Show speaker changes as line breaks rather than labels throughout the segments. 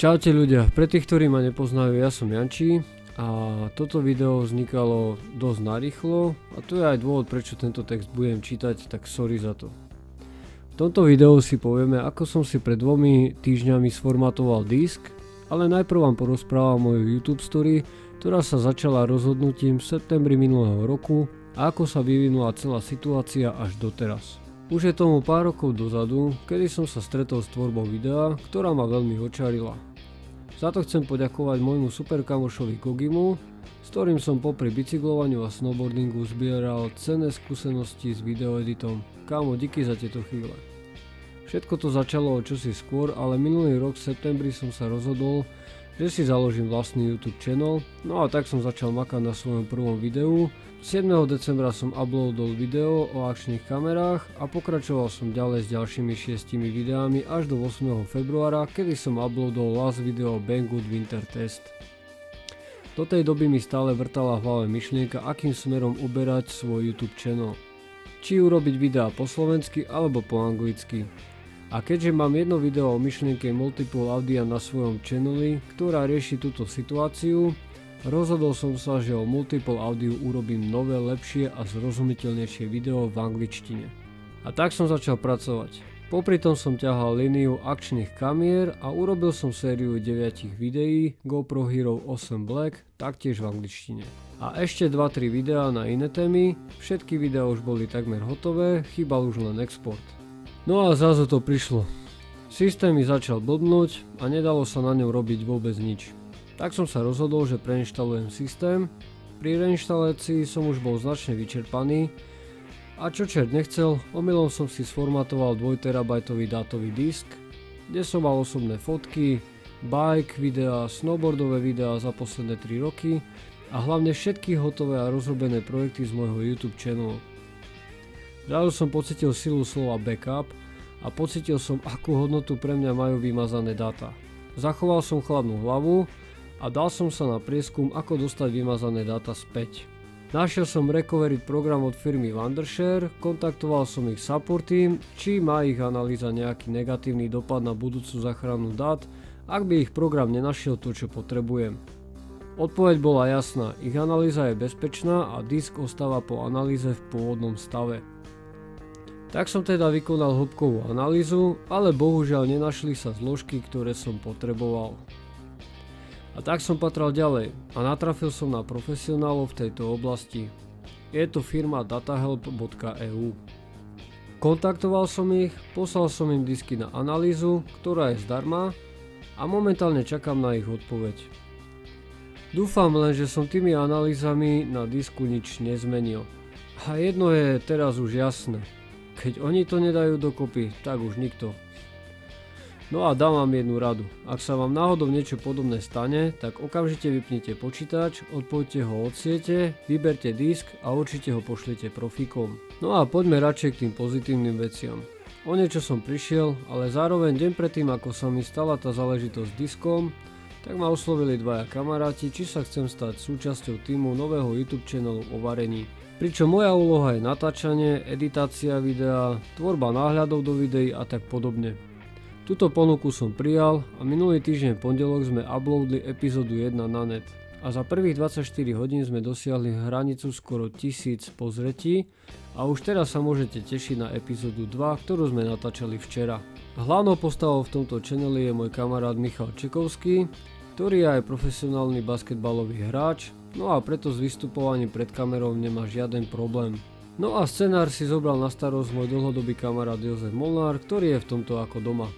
Čaute ľudia, pre tých, ktorí ma nepoznajú, ja som Janči a toto video vznikalo dosť narýchlo a to je aj dôvod, prečo tento text budem čítať, tak sorry za to. V tomto videu si povieme, ako som si pred 2 týždňami sformatoval disk, ale najprv vám porozprávam moju YouTube story, ktorá sa začala rozhodnutím v septembri minulého roku a ako sa vyvinula celá situácia až doteraz. Už je tomu pár rokov dozadu, kedy som sa stretol s tvorbou videa, ktorá ma veľmi očarila. Za to chcem poďakovať môjmu super kamošovi Kogimu, s ktorým som popri bicyklovaniu a snowboardingu zbieral cenné skúsenosti s videoeditom. Kámo, díky za tieto chvíle. Všetko to začalo o čosi skôr, ale minulý rok v septembri som sa rozhodol, že si založím vlastný YouTube channel, no a tak som začal makať na svojom prvom videu. 7. decembra som uploadol video o akčných kamerách a pokračoval som ďalej s ďalšími 6 videami až do 8. februára, kedy som uploadol last video Banggood Winter Test. Do tej doby mi stále vrtala v hlave myšlienka, akým smerom uberať svoj YouTube channel. Či urobiť videá po slovensky alebo po anglicky. A keďže mám jedno video o myšlienke multiple audia na svojom channeli, ktorá rieši túto situáciu, rozhodol som sa, že o multiple audiu urobím nové, lepšie a zrozumiteľnejšie video v angličtine. A tak som začal pracovať. Popri tom som ťahal líniu akčných kamier a urobil som sériu 9 videí GoPro Hero 8 Black, taktiež v angličtine. A ešte 2-3 videá na iné témy, všetky videá už boli takmer hotové, chýbal už len export. No a zrazu to prišlo. Systém mi začal blbnúť a nedalo sa na ňom robiť vôbec nič. Tak som sa rozhodol, že preinštalujem systém. Pri reinštalácii som už bol značne vyčerpaný a čo čert nechcel, omylom som si sformatoval 2 TB dátový disk, kde som mal osobné fotky, bike videá, snowboardové videá za posledné 3 roky a hlavne všetky hotové a rozrobené projekty z môjho YouTube channelu. Zrazu som pocitil silu slova backup a pocitil som, akú hodnotu pre mňa majú vymazané dáta. Zachoval som chladnú hlavu a dal som sa na prieskum, ako dostať vymazané dáta späť. Našiel som recovery program od firmy Wondershare, kontaktoval som ich support team, či má ich analýza nejaký negatívny dopad na budúcu záchranu dát, ak by ich program nenašiel to, čo potrebujem. Odpoveď bola jasná, ich analýza je bezpečná a disk ostáva po analýze v pôvodnom stave. Tak som teda vykonal hĺbkovú analýzu, ale bohužiaľ nenašli sa zložky, ktoré som potreboval. A tak som patral ďalej a natrafil som na profesionálov v tejto oblasti. Je to firma datahelp.eu. Kontaktoval som ich, poslal som im disky na analýzu, ktorá je zdarma a momentálne čakám na ich odpoveď. Dúfam len, že som tými analýzami na disku nič nezmenil. A jedno je teraz už jasné. Keď oni to nedajú dokopy, tak už nikto. No a dám vám jednu radu. Ak sa vám náhodou niečo podobné stane, tak okamžite vypnite počítač, odpojte ho od siete, vyberte disk a určite ho pošlite profíkom. No a poďme radšej k tým pozitívnym veciam. O niečo som prišiel, ale zároveň deň predtým, ako sa mi stala tá záležitosť s diskom, tak ma oslovili 2 kamaráti, či sa chcem stať súčasťou týmu nového YouTube channelu o varení. Pričom moja úloha je natáčanie, editácia videa, tvorba náhľadov do videí a tak podobne. Túto ponuku som prijal a minulý týždeň pondelok sme uploadli epizódu 1 na net. A za prvých 24 hodín sme dosiahli hranicu skoro 1000 pozretí a už teraz sa môžete tešiť na epizódu 2, ktorú sme natáčali včera. Hlavnou postavou v tomto channeli je môj kamarát Michal Čekovský, ktorý je aj profesionálny basketbalový hráč, no a preto s vystupovaním pred kamerou nemá žiaden problém. No a scenár si zobral na starosť môj dlhodobý kamarát Jozef Molnár, ktorý je v tomto ako doma.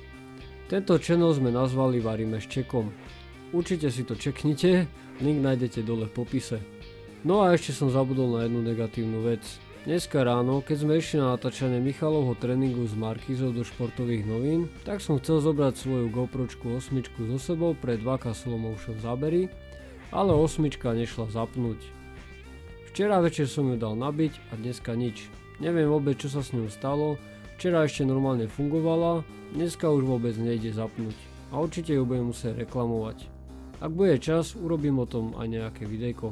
Tento channel sme nazvali Varíme s Čekom. Určite si to čeknite, link nájdete dole v popise. No a ešte som zabudol na jednu negatívnu vec. Dneska ráno, keď sme išli na natáčanie Michalovho tréningu s Markízou do športových novín, tak som chcel zobrať svoju GoPročku 8 so sebou pre 2K slow motion zábery, ale 8 nešla zapnúť. Včera večer som ju dal nabiť a dneska nič. Neviem vôbec, čo sa s ňou stalo, včera ešte normálne fungovala, dneska už vôbec nejde zapnúť a určite ju budem musieť reklamovať. Ak bude čas, urobím o tom aj nejaké videjko.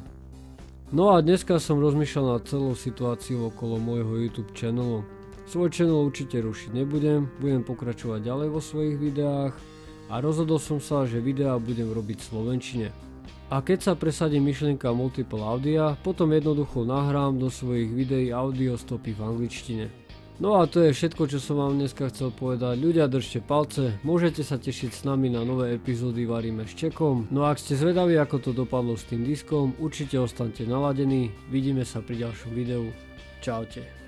No a dneska som rozmýšľal nad celou situáciou okolo môjho YouTube channelu. Svoj channel určite rušiť nebudem, budem pokračovať ďalej vo svojich videách a rozhodol som sa, že videá budem robiť v slovenčine. A keď sa presadí myšlienka multiple audia, potom jednoducho nahrám do svojich videí audio stopy v angličtine. No a to je všetko, čo som vám dneska chcel povedať. Ľudia, držte palce, môžete sa tešiť s nami na nové epizódy Varíme s Čekom. No a ak ste zvedaví, ako to dopadlo s tým diskom, určite ostaňte naladení, vidíme sa pri ďalšom videu. Čaute.